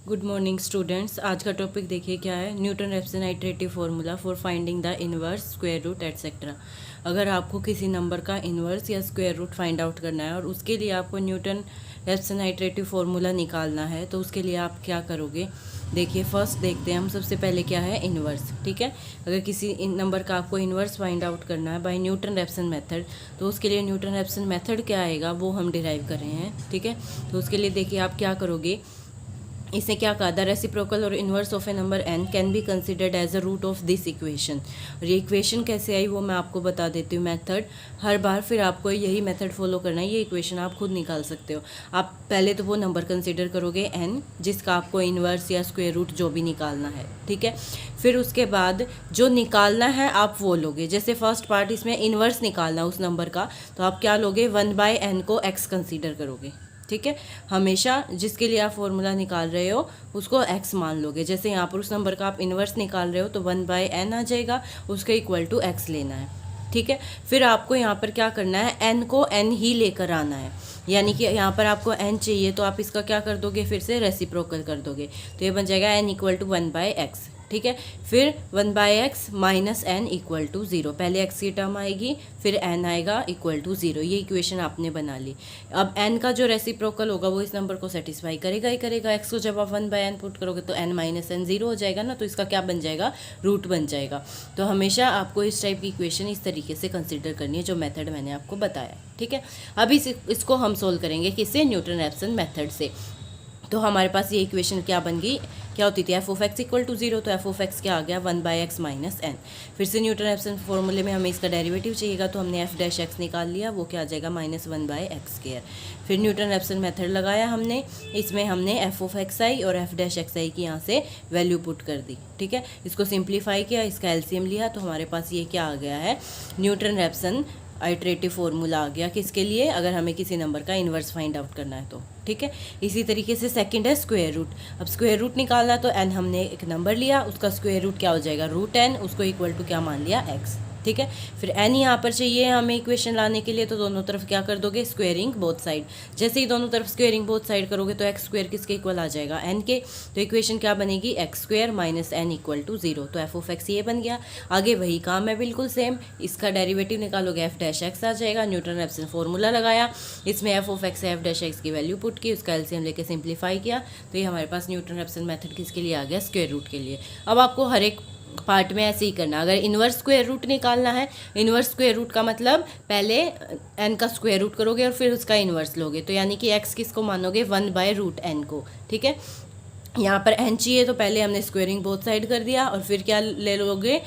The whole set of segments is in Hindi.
Good morning students. आज का टॉपिक देखिए क्या है, Newton Raphson iterative formula for finding the inverse, square root etcetera. अगर आपको किसी नंबर का इनवर्स या स्क्वायर रूट फाइंड आउट करना है और उसके लिए आपको न्यूटन रेफसन आइटरेटिव फार्मूला निकालना है तो उसके लिए आप क्या करोगे। देखिए फर्स्ट देखते हैं हम सबसे पहले क्या है इनवर्स। ठीक है, अगर किसी नंबर का आपको इनवर्स फाइंड आउट करना है बाय न्यूटन रेफसन मेथड तो उसके लिए न्यूटन रेफसन मेथड क्या आएगा वो हम डिराइव कर रहे हैं। ठीक है, तो उसके लिए देखिए आप क्या करोगे। इसने क्या कहा, द रेसिप्रोकल और inverse of a number n can be considered as a root of this equation. और ये इक्वेशन कैसे आई वो मैं आपको बता देती हूँ। मेथड हर बार फिर आपको यही मेथड फॉलो करना है। ये इक्वेशन आप खुद निकाल सकते हो। आप पहले तो वो नंबर कंसिडर करोगे n जिसका आपको इन्वर्स या स्क्वायर रूट जो भी निकालना है। ठीक है, फिर उसके बाद जो निकालना है आप वो लोगे। जैसे फर्स्ट पार्ट इसमें इन्वर्स निकालना उस नंबर का, तो आप क्या लोगे, 1/n को x कंसिडर करोगे। ठीक है, हमेशा जिसके लिए आप फॉर्मूला निकाल रहे हो उसको x मान लोगे। जैसे यहाँ पर उस नंबर का आप इन्वर्स निकाल रहे हो तो 1/n आ जाएगा, उसके इक्वल टू x लेना है। ठीक है, फिर आपको यहाँ पर क्या करना है, n को n ही लेकर आना है। यानी कि यहाँ पर आपको n चाहिए तो आप इसका क्या कर दोगे, फिर से रेसिप्रोकल कर दोगे तो ये बन जाएगा n इक्वल टू 1/x। ठीक है, फिर 1/x minus n equal to 0। पहले x की टर्म आएगी फिर n आएगा इक्वल टू 0। ये इक्वेशन आपने बना ली। अब n का जो रेसिप्रोकल होगा वो इस नंबर को सेटिस्फाई करेगा ही करेगा। x को जब आप 1/n पुट करोगे तो n माइनस n 0 हो जाएगा ना, तो इसका क्या बन जाएगा, रूट बन जाएगा। तो हमेशा आपको इस टाइप की इक्वेशन इस तरीके से कंसिडर करनी है जो मेथड मैंने आपको बताया। ठीक है, अब इसको हम सोल्व करेंगे किससे, न्यूटन रेफसन मेथड से। तो हमारे पास ये इक्वेशन क्या बन गई, क्या होती थी, f of x equal to 0, तो एफ ऑफ एक्स क्या आ गया, 1/x माइनस n। फिर से न्यूटन रेफसन फॉर्मूले में हमें इसका डेरिवेटिव चाहिएगा तो हमने एफ डैश एक्स निकाल लिया, वो क्या आ जाएगा, -1/x²। फिर न्यूटन रेफसन मेथड लगाया हमने, इसमें हमने एफ ऑफ एक्स आई और एफ डैश एक्स आई की यहाँ से वैल्यू पुट कर दी। ठीक है, इसको सिंप्लीफाई किया, इसका एलसीएम लिया तो हमारे पास ये क्या आ गया है, न्यूटन रेफसन आइटरेटिव फॉर्मूला आ गया। किसके लिए, अगर हमें किसी नंबर का इन्वर्स फाइंड आउट करना है तो। ठीक है, इसी तरीके से सेकंड है स्क्वायर रूट। अब स्क्वायर रूट निकालना तो n हमने एक नंबर लिया, उसका स्क्वायर रूट क्या हो जाएगा, √n, उसको इक्वल टू क्या मान लिया, x। ठीक है, फिर n यहाँ पर चाहिए हमें इक्वेशन लाने के लिए तो दोनों तरफ क्या कर दोगे, स्क्वेयरिंग बोथ साइड। जैसे ही दोनों तरफ स्क्वेयरिंग बोथ साइड करोगे तो x स्क्वायर किसके इक्वल आ जाएगा, n के। तो इक्वेशन क्या बनेगी, x² minus n equal to 0। तो एफ ऑफ एक्स ये बन गया। आगे वही काम है बिल्कुल सेम, इसका डेरिवेटिव निकालोगे एफ डैश एक्स आ जाएगा। न्यूटन रेफसन फॉर्मूला लगाया, इसमें F of x F dash x की वैल्यू पुट की, उसका एलसीएम लेके सिंप्लीफाई किया तो ये हमारे पास न्यूटन रेफसन मेथड किसके लिए आ गया, स्क्वायर रूट के लिए। अब आपको हर एक पार्ट में ऐसे ही करना। अगर इन्वर्स स्क्वायर रूट निकालना है, इन्वर्स स्क्वायर रूट का मतलब पहले n का स्क्वायर रूट करोगे और फिर उसका इन्वर्स लोगे, तो यानी कि x किसको मानोगे, 1/√n को। ठीक है, यहाँ पर n चाहिए तो पहले हमने स्क्वेयरिंग बोथ साइड कर दिया और फिर क्या ले लोगे,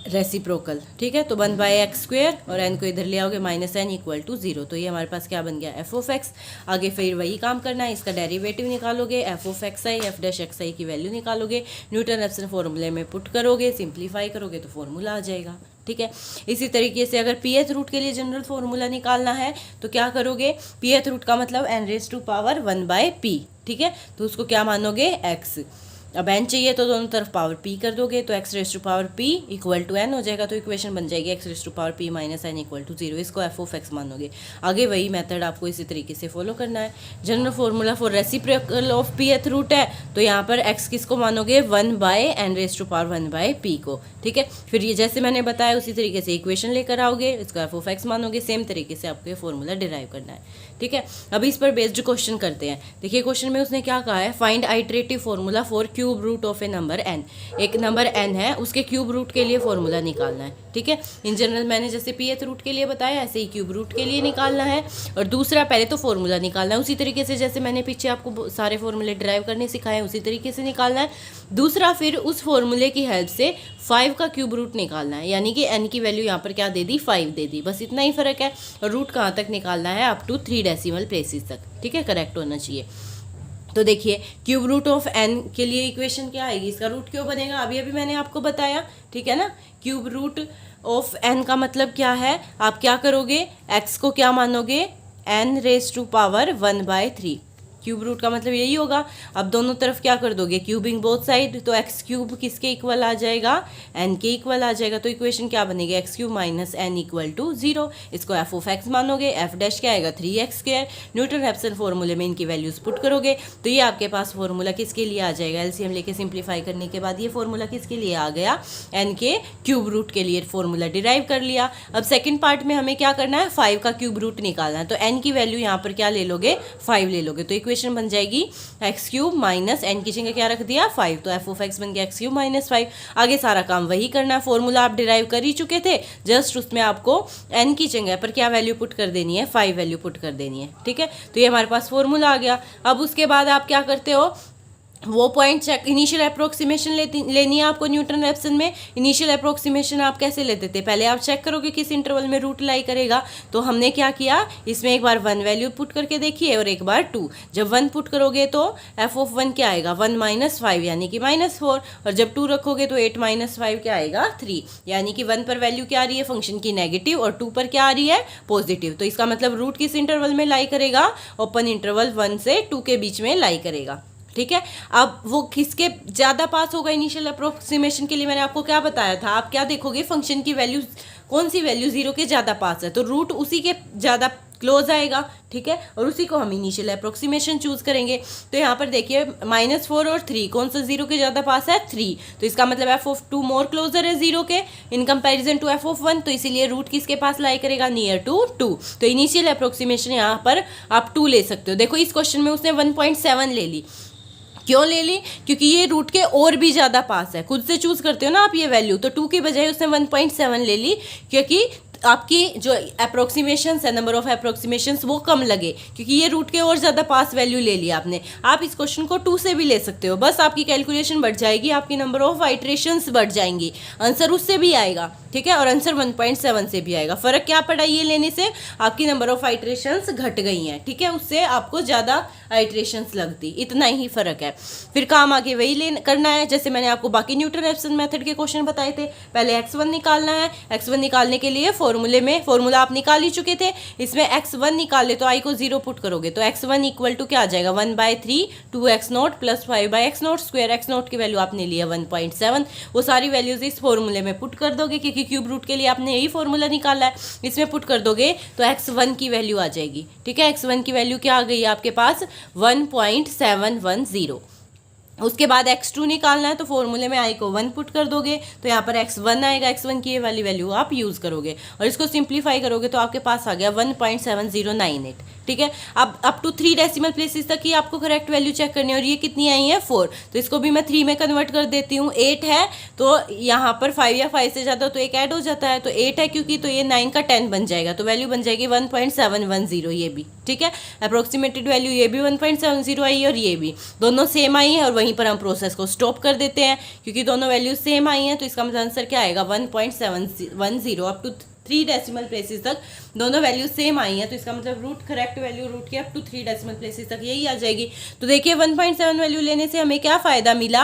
रेसिप्रोकल। ठीक है, तो 1/x² और n को इधर ले आओगे -n इक्वल टू 0। तो ये हमारे पास क्या बन गया, एफ ऑफ एक्स। आगे फिर वही काम करना है, इसका डेरिवेटिव निकालोगे, f of x i f dash x i की वैल्यू निकालोगे, न्यूटन रेफसन फॉर्मूले में पुट करोगे, सिंप्लीफाई करोगे तो फॉर्मूला आ जाएगा। ठीक है, इसी तरीके से अगर pth रूट के लिए जनरल फॉर्मूला निकालना है तो क्या करोगे, pth रूट का मतलब n⁻⁴ 1/p। ठीक है, तो उसको क्या मानोगे, x। अब n चाहिए तो दोनों तरफ पावर p कर दोगे तो x⁻⁴ इक्वल टू n हो जाएगा। तो इक्वेशन बन जाएगी x⁻⁴ minus n equal to 0। इसको एफ ऑफ एक्स मानोगे। आगे वही मेथड आपको इसी तरीके से फॉलो करना है। General formula for reciprocal of pth root है तो यहाँ पर x किसको मानोगे, 1/n⁻⁴ को। ठीक है, फिर ये जैसे मैंने बताया उसी तरीके से इक्वेशन लेकर आओगे, इसको एफ ऑफ एक्स मानोगे, सेम तरीके से आपको ये फॉर्मूला डिराइव करना है। ठीक है, अभी इस पर बेस्ड क्वेश्चन करते हैं। देखिए क्वेश्चन में उसने क्या कहा है, find iterative formula for cube root of a number n। एक नंबर n है, उसके क्यूब रूट के लिए फॉर्मूला निकालना है। ठीक है, इन जनरल मैंने जैसे pth रूट के लिए बताया ऐसे ही क्यूब रूट के लिए निकालना है। और दूसरा पहले तो फॉर्मूला निकालना है, उसी तरीके से जैसे मैंने पीछे आपको सारे फॉर्मूले ड्राइव करने सिखाए उसी तरीके से निकालना है। दूसरा फिर उस फॉर्मूले की हेल्प से 5 का क्यूब रूट निकालना है, यानी कि n की वैल्यू यहाँ पर क्या दे दी, 5 दे दी, बस इतना ही फर्क है। और रूट कहाँ तक निकालना है, अप टू 3 डेसिमल प्लेसेस तक। ठीक है, करेक्ट होना चाहिए। तो देखिए क्यूब रूट ऑफ n के लिए इक्वेशन क्या आएगी, इसका रूट क्यों बनेगा, अभी मैंने आपको बताया। ठीक है ना, क्यूब रूट ऑफ n का मतलब क्या है, आप क्या करोगे, x को क्या मानोगे, n⁻⁴ 1/3। क्यूब रूट का मतलब यही होगा। अब दोनों तरफ क्या कर दोगे, क्यूबिंग बोथ साइड, तो एक्स क्यूब किसके इक्वल आ जाएगा, एन के इक्वल आ जाएगा। तो इक्वेशन क्या बनेगी, x cube minus n equal to 0। इसको एफ ऑफ एक्स मानोगे, एफ डैश क्या आएगा 3x²। न्यूटन रैप्सन फॉर्मूले में इनकी वैल्यूज पुट करोगे तो ये आपके पास फॉर्मूला किसके लिए आ जाएगा, एलसीएम लेके सिंप्लीफाई करने के बाद ये फॉर्मूला किसके लिए आ गया, एन के क्यूब रूट के लिए फॉर्मूला डिराइव कर लिया। अब सेकंड पार्ट में हमें क्या करना है, 5 का क्यूब रूट निकालना है। तो एन की वैल्यू यहाँ पर क्या ले लोगे, 5 ले लोगे। तो इक्वेशन बन जाएगी एक्स क्यूब माइनस एन की जगह क्या रख दिया 5, तो एफ ऑफ एक्स बन गया एक्स क्यूब माइनस 5। आगे सारा काम वही करना है, फॉर्मूला आप डिराइव कर ही चुके थे, जस्ट उसमें आपको एन की जगह पर क्या वैल्यू पुट कर देनी है, 5 वैल्यू पुट कर देनी है। ठीक है, तो ये हमारे पास फॉर्मूला आ गया। अब उसके बाद आप क्या करते हो, वो पॉइंट चेक, इनिशियल अप्रोक्सीमेशन लेनी है आपको न्यूटन रैप्सन में। इनिशियल अप्रोक्सीमेशन आप कैसे लेते थे, पहले आप चेक करोगे किस इंटरवल में रूट लाई करेगा। तो हमने क्या किया, इसमें एक बार 1 वैल्यू पुट करके देखिए और एक बार 2। जब 1 पुट करोगे तो एफ ऑफ 1 क्या आएगा, 1 माइनस 5 यानी कि -4, और जब 2 रखोगे तो 8 माइनस 5 क्या आएगा 3, यानी कि 1 पर वैल्यू क्या आ रही है फंक्शन की नेगेटिव और 2 पर क्या आ रही है पॉजिटिव। तो इसका मतलब रूट किस इंटरवल में लाई करेगा, ओपन इंटरवल 1 से 2 के बीच में लाई करेगा। ठीक है, अब वो किसके ज़्यादा पास होगा इनिशियल अप्रोक्सीमेशन के लिए, मैंने आपको क्या बताया था, आप क्या देखोगे फंक्शन की वैल्यू, कौन सी वैल्यू 0 के ज़्यादा पास है, तो रूट उसी के ज़्यादा क्लोज आएगा। ठीक है, और उसी को हम इनिशियल अप्रोक्सीमेशन चूज करेंगे। तो यहाँ पर देखिए -4 और 3 कौन सा 0 के ज़्यादा पास है, 3, तो इसका मतलब एफ ऑफ 2 मोर क्लोजर है 0 के in comparison to f of 1, तो इसीलिए रूट किसके पास लाई करेगा, नियर टू 2। तो इनिशियल अप्रोक्सीमेशन यहाँ पर आप 2 ले सकते हो। देखो इस क्वेश्चन में उसने 1.7 ले ली, क्यों ले ली, क्योंकि ये रूट के और भी ज़्यादा पास है, खुद से चूज करते हो ना आप ये वैल्यू, तो 2 की बजाय उसने 1.7 ले ली, क्योंकि आपकी जो अप्रोक्सीमेशन है, नंबर ऑफ अप्रोक्सीमेशंस वो कम लगे, क्योंकि ये रूट के और ज़्यादा पास वैल्यू ले लिया आपने। आप इस क्वेश्चन को 2 से भी ले सकते हो, बस आपकी कैलकुलेशन बढ़ जाएगी, आपकी नंबर ऑफ आइट्रेशंस बढ़ जाएंगी, आंसर उससे भी आएगा। ठीक है, और आंसर 1.7 से भी आएगा। फर्क क्या पड़ा ये लेने से, आपकी नंबर ऑफ आइट्रेशंस घट गई हैं। ठीक है, उससे आपको ज़्यादा आइट्रेशंस लगती, इतना ही फर्क है। फिर काम आगे वही करना है, जैसे मैंने आपको बाकी न्यूटन रैप्सन मेथड के क्वेश्चन बताए थे। पहले x1 निकालना है, x1 निकालने के लिए फॉर्मूले में फॉर्मूला आप निकाल ही चुके थे, इसमें x1 निकाले तो i को 0 पुट करोगे तो x1 इक्वल टू क्या आ जाएगा 1/3 2x0 plus 5/x0 square, x0 की वैल्यू आपने लिया 1.7, वो सारी वैल्यूज इस फॉर्मूले में पुट कर दोगे, क्योंकि क्यूब रूट के लिए आपने यही फॉर्मूला निकाला है, इसमें पुट कर दोगे तो x1 की वैल्यू आ जाएगी। ठीक है, x1 की वैल्यू क्या आ गई है आपके पास 1.710। उसके बाद x2 निकालना है, तो फॉर्मूले में i को 1 पुट कर दोगे तो यहाँ पर x1 आएगा, x1 की ये वाली वैल्यू आप यूज़ करोगे और इसको सिंप्लीफाई करोगे तो आपके पास आ गया 1.7098। ठीक है, अब अप टू 3 डेसिमल प्लेसेस तक ही आपको करेक्ट वैल्यू चेक करनी है, और ये कितनी आई है 4, तो इसको भी मैं 3 में कन्वर्ट कर देती हूँ। 8 है तो यहाँ पर 5 या 5 से ज़्यादा तो एक ऐड हो जाता है, तो 8 है क्योंकि, तो ये 9 का 10 बन जाएगा, तो वैल्यू बन जाएगी 1.710 ये भी। ठीक है, अप्रोक्सीमेटेड वैल्यू ये भी 1.70 आई और ये भी, दोनों सेम आई है, और वहीं पर हम प्रोसेस को स्टॉप कर देते हैं क्योंकि दोनों वैल्यू सेम आई हैं। तो इसका मतलब आंसर क्या आएगा 1.710 अप टू 3 डेसिमल प्लेसेस तक दोनों वैल्यू सेम आई हैं, तो इसका मतलब रूट करेक्ट वैल्यू रूट की अप टू 3 डेसिमल प्लेसेस तक यही आ जाएगी। तो देखिए 1.7 वैल्यू लेने से हमें क्या फ़ायदा मिला,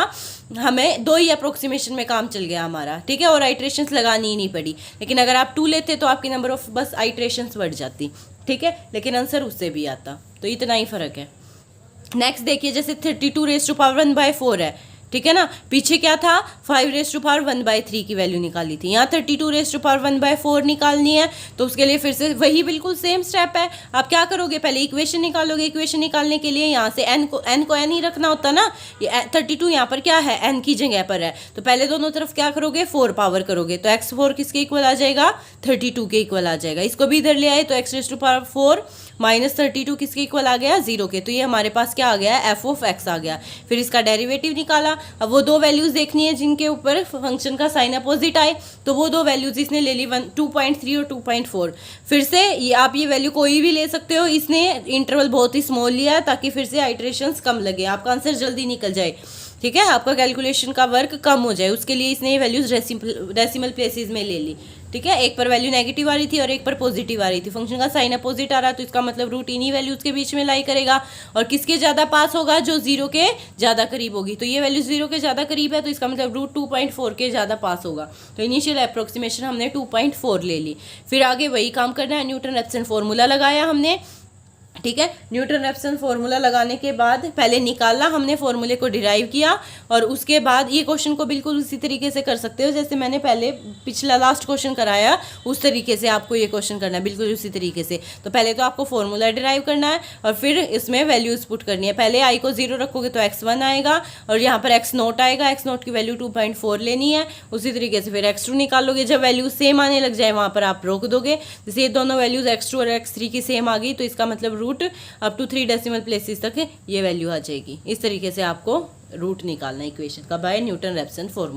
हमें 2 ही अप्रोक्सीमेशन में काम चल गया हमारा। ठीक है, और आइट्रेशंस लगानी ही नहीं पड़ी, लेकिन अगर आप 2 लेते तो आपकी नंबर ऑफ बस आइट्रेशंस बढ़ जाती। ठीक है, लेकिन आंसर उससे भी आता, तो इतना ही फ़र्क है। नेक्स्ट देखिए, जैसे 32⁴ है, ठीक है ना, पीछे क्या था 5⁻⁴ की वैल्यू निकाली थी, यहाँ 32⁴ निकालनी है, तो उसके लिए फिर से वही बिल्कुल सेम स्टेप है। आप क्या करोगे, पहले इक्वेशन निकालोगे, इक्वेशन निकालने के लिए यहाँ से n को n ही रखना होता ना, ये 32 यहाँ पर क्या है n की जगह पर है, तो पहले दोनों तरफ क्या करोगे 4 पावर करोगे, तो x4 किसके इक्वल आ जाएगा 32 के इक्वल आ जाएगा। इसको भी इधर ले आए तो x⁴ -32 किसके इक्वल आ गया 0 के, तो ये हमारे पास क्या आ गया f ऑफ x आ गया। फिर इसका डेरिवेटिव निकाला, अब वो 2 वैल्यूज देखनी है जिनके ऊपर फंक्शन का साइन अपोजिट आए, तो वो 2 वैल्यूज इसने ले ली 2.3 और 2.4। फिर से आप ये वैल्यू कोई भी ले सकते हो, इसने इंटरवल बहुत ही स्मॉल लिया ताकि फिर से आइट्रेशंस कम लगे, आपका आंसर जल्दी निकल जाए। ठीक है, आपका कैलकुलेशन का वर्क कम हो जाए, उसके लिए इसने ये वैल्यूज डेसिमल प्लेसेस में ले ली। ठीक है, एक पर वैल्यू नेगेटिव आ रही थी और एक पर पॉजिटिव आ रही थी, फंक्शन का साइन अपोजिट आ रहा, तो इसका मतलब रूट इन्हीं वैल्यूज के बीच में लाई करेगा, और किसके ज़्यादा पास होगा, जो 0 के ज़्यादा करीब होगी। तो ये वैल्यू 0 के ज़्यादा करीब है, तो इसका मतलब रूट 2.4 के ज़्यादा पास होगा। तो इनिशियल अप्रोक्सीमेशन हमने 2.4 ले ली। फिर आगे वही काम करना है, न्यूटन रैप्सन फॉर्मूला लगाया हमने। ठीक है। न्यूटन रैप्सन फॉर्मूला लगाने के बाद पहले निकाला हमने, फॉर्मूले को डिराइव किया, और उसके बाद ये क्वेश्चन को बिल्कुल उसी तरीके से कर सकते हो जैसे मैंने पहले पिछला लास्ट क्वेश्चन कराया, उस तरीके से आपको ये क्वेश्चन करना है, बिल्कुल उसी तरीके से। तो पहले तो आपको फॉर्मूला डिराइव करना है और फिर इसमें वैल्यूज पुट करनी है। पहले आई को 0 रखोगे तो x1 आएगा और यहाँ पर x0 आएगा, x0 की वैल्यू 2.4 लेनी है। उसी तरीके से फिर x2 निकालोगे, जब वैल्यू सेम आने लग जाए वहाँ पर आप रोक दोगे। जैसे ये दोनों वैल्यूज x2 और x3 की सेम आ गई तो इसका मतलब root up to 3 decimal places तक ये वैल्यू आ जाएगी। इस तरीके से आपको रूट निकालना है इक्वेशन का बाय न्यूटन रैप्सन फॉर्मूला।